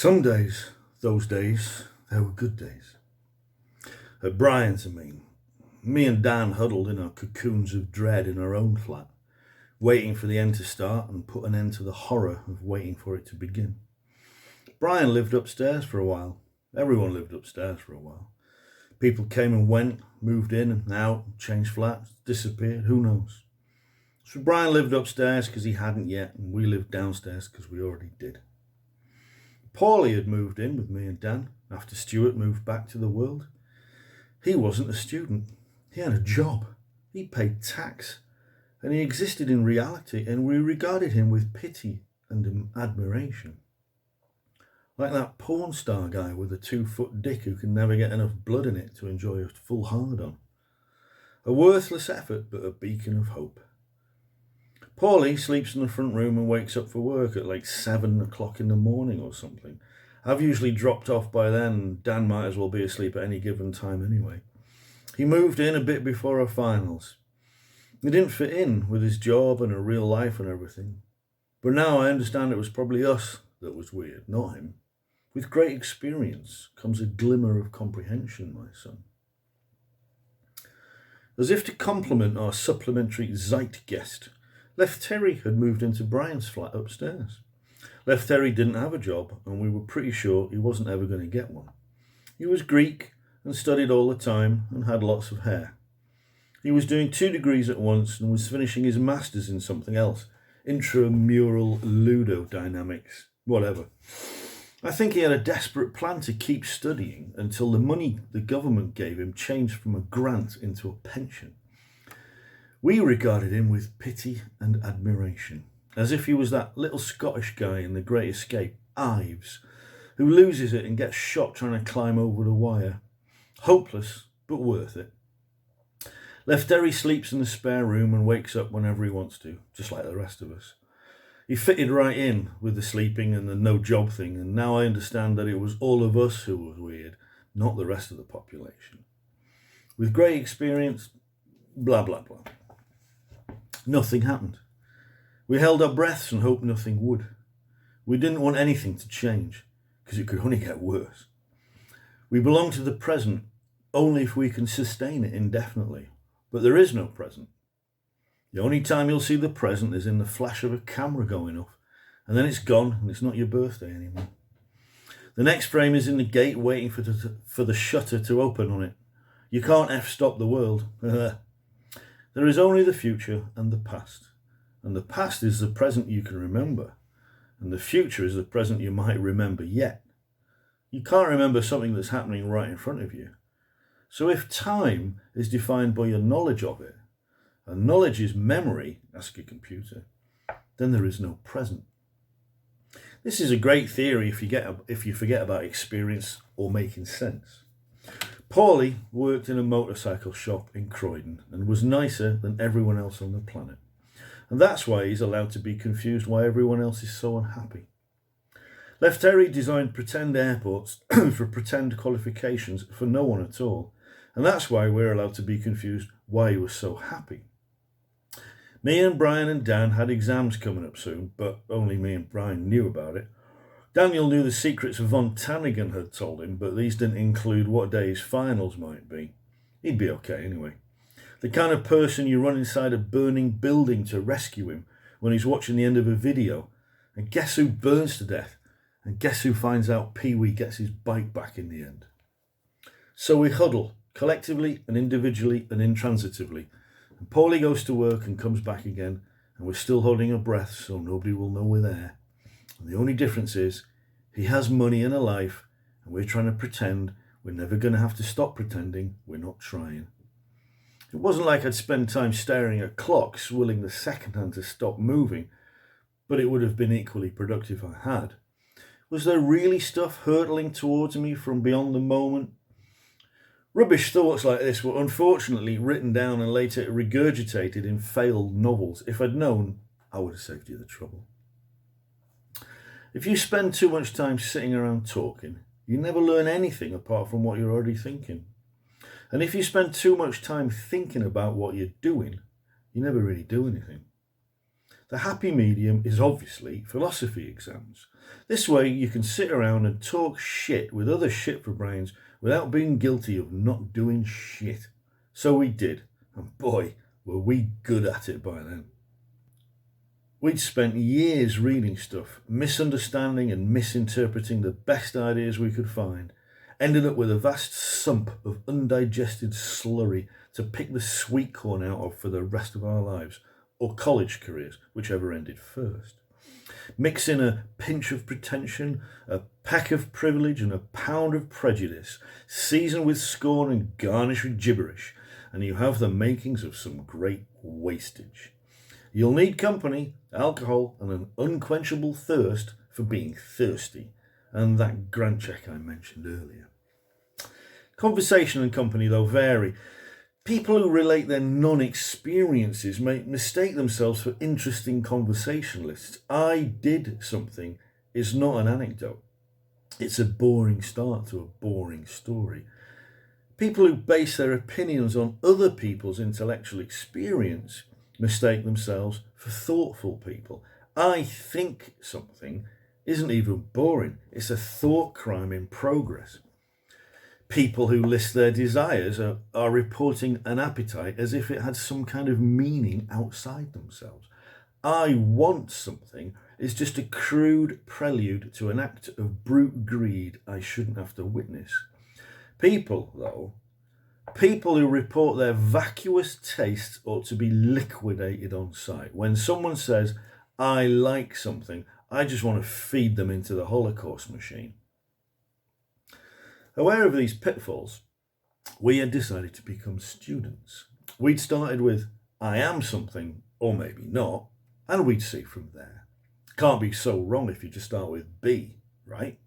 Some days, those days, they were good days. At Brian's, me and Dan huddled in our cocoons of dread in our own flat, waiting for the end to start and put an end to the horror of waiting for it to begin. Brian lived upstairs for a while. Everyone lived upstairs for a while. People came and went, moved in and out, changed flats, disappeared, who knows. So Brian lived upstairs because he hadn't yet, and we lived downstairs because we already did. Paulie had moved in with me and Dan after Stuart moved back to the world. He wasn't a student. He had a job. He paid tax. And he existed in reality, and we regarded him with pity and admiration. Like that porn star guy with a 2-foot dick who can never get enough blood in it to enjoy a full hard-on. A worthless effort, but a beacon of hope. Paulie sleeps in the front room and wakes up for work at like 7 o'clock in the morning or something. I've usually dropped off by then, and Dan might as well be asleep at any given time anyway. He moved in a bit before our finals. He didn't fit in with his job and a real life and everything. But now I understand it was probably us that was weird, not him. With great experience comes a glimmer of comprehension, my son. As if to compliment our supplementary zeitgeist, Terry had moved into Brian's flat upstairs. Terry didn't have a job, and we were pretty sure he wasn't ever going to get one. He was Greek and studied all the time and had lots of hair. He was doing 2 degrees at once and was finishing his master's in something else, intramural ludodynamics, whatever. I think he had a desperate plan to keep studying until the money the government gave him changed from a grant into a pension. We regarded him with pity and admiration, as if he was that little Scottish guy in The Great Escape, Ives, who loses it and gets shot trying to climb over the wire. Hopeless, but worth it. Terry sleeps in the spare room and wakes up whenever he wants to, just like the rest of us. He fitted right in with the sleeping and the no job thing, and now I understand that it was all of us who was weird, not the rest of the population. With great experience, blah blah blah. Nothing happened. We held our breaths and hoped nothing would. We didn't want anything to change, because it could only get worse. We belong to the present only if we can sustain it indefinitely, but there is no present. The only time you'll see the present is in the flash of a camera going off, and then it's gone and it's not your birthday anymore. The next frame is in the gate waiting for the shutter to open on it. You can't f-stop the world. There is only the future and the past. And the past is the present you can remember. And the future is the present you might remember yet. You can't remember something that's happening right in front of you. So if time is defined by your knowledge of it, and knowledge is memory, ask your computer, then there is no present. This is a great theory if you forget about experience or making sense. Paulie worked in a motorcycle shop in Croydon and was nicer than everyone else on the planet. And that's why he's allowed to be confused why everyone else is so unhappy. Terry designed pretend airports for pretend qualifications for no one at all. And that's why we're allowed to be confused why he was so happy. Me and Brian and Dan had exams coming up soon, but only me and Brian knew about it. Daniel knew the secrets Von Tannigan had told him, but these didn't include what day his finals might be. He'd be okay anyway. The kind of person you run inside a burning building to rescue him when he's watching the end of a video. And guess who burns to death? And guess who finds out Pee-wee gets his bike back in the end? So we huddle, collectively and individually and intransitively. And Paulie goes to work and comes back again, and we're still holding our breaths so nobody will know we're there. And the only difference is he has money and a life, and we're trying to pretend we're never going to have to stop pretending we're not trying. It wasn't like I'd spend time staring at clocks, willing the second hand to stop moving, but it would have been equally productive if I had. Was there really stuff hurtling towards me from beyond the moment? Rubbish thoughts like this were unfortunately written down and later regurgitated in failed novels. If I'd known, I would have saved you the trouble. If you spend too much time sitting around talking, you never learn anything apart from what you're already thinking. And if you spend too much time thinking about what you're doing, you never really do anything. The happy medium is obviously philosophy exams. This way you can sit around and talk shit with other shit for brains without being guilty of not doing shit. So we did, and boy, were we good at it by then. We'd spent years reading stuff, misunderstanding and misinterpreting the best ideas we could find, ended up with a vast sump of undigested slurry to pick the sweet corn out of for the rest of our lives, or college careers, whichever ended first. Mix in a pinch of pretension, a peck of privilege, and a pound of prejudice, season with scorn and garnish with gibberish, and you have the makings of some great wastage. You'll need company, alcohol, and an unquenchable thirst for being thirsty, and that grant check I mentioned earlier. Conversation and company, though, vary. People who relate their non-experiences may mistake themselves for interesting conversationalists. I did something is not an anecdote. It's a boring start to a boring story. People who base their opinions on other people's intellectual experience mistake themselves for thoughtful people. I think something isn't even boring. It's a thought crime in progress. People who list their desires are reporting an appetite as if it had some kind of meaning outside themselves. I want something is just a crude prelude to an act of brute greed I shouldn't have to witness. People who report their vacuous tastes ought to be liquidated on sight. When someone says, I like something, I just want to feed them into the Holocaust machine. Aware of these pitfalls, we had decided to become students. We'd started with, I am something, or maybe not, and we'd see from there. Can't be so wrong if you just start with be, right?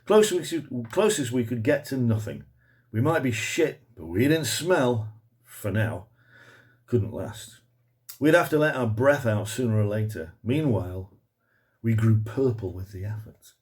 Closest we could get to nothing. We might be shit, but we didn't smell, for now. Couldn't last. We'd have to let our breath out sooner or later. Meanwhile, we grew purple with the effort.